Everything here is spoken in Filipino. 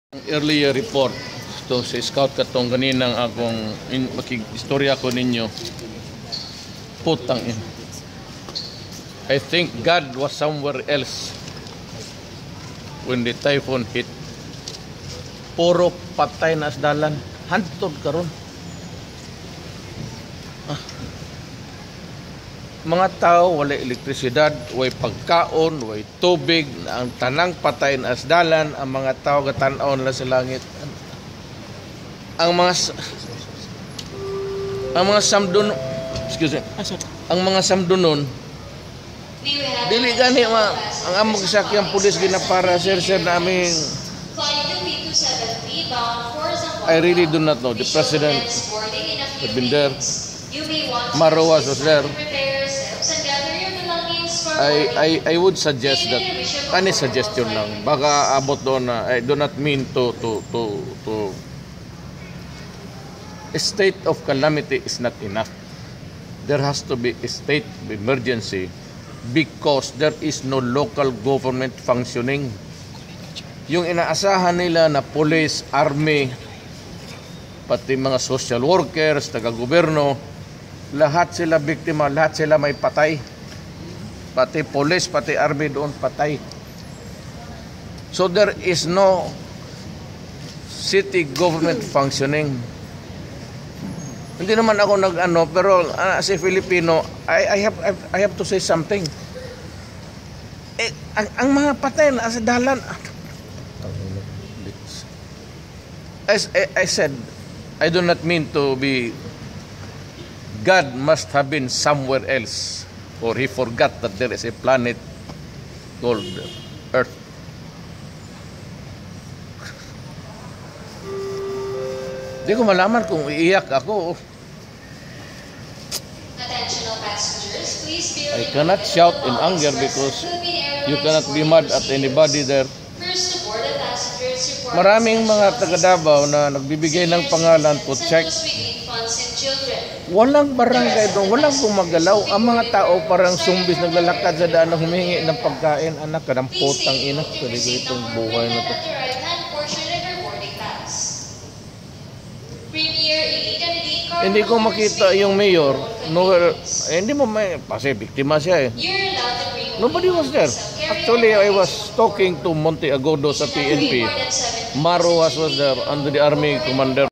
Earlier report to sa scout katong ganinang akong makig-istorya ko ninyo. Putang in. I think God was somewhere else when the typhoon hit. Puro patay na asdalan. Hantod karon. Mga tao wala elektrisidad, way pagkaon, way tubig, ang tanang patay na asdalan, ang mga tao gatan-aw nila sa langit. Ang mga samdun, ang mga samdunon, dili gani ang among sakyang pulis ginapara sir na aming. I really do not know. The president had been there. Marroas was there. I would suggest that any suggestion lang baka abot doon na I do not mean to a state of calamity is not enough. There has to be a state of emergency because there is no local government functioning. Yung inaasahan nila na police, army, pati mga social workers, taga-gobyerno, lahat sila biktima, lahat sila may patay. Pati police, pati army doon patay. So there is no city government functioning. Hindi naman ako nag-ano, pero as a Filipino, I have to say something. Ang mga patay na sa dalan. As I said, I do not mean to be. God must have been somewhere else. Or he forgot that there is a planet called Earth. Di ko malaman kung iiyak ako. I cannot shout in anger because you cannot be mad at anybody there. Maraming mga taga-Davao na nagbibigay ng pangalan to check. Walang barangay doon, walang gumagalaw. Ang mga tao parang zumbis naglalakad sa daan na humingi ng pagkain. Anak, kadampot ang ina. Kaya itong buhay na to. Hindi ko makita yung mayor. Hindi mo may, kasi biktima siya eh. Nobody was there. Actually, I was talking to Monte Agodo sa PNP. Marroas was there under the army commander.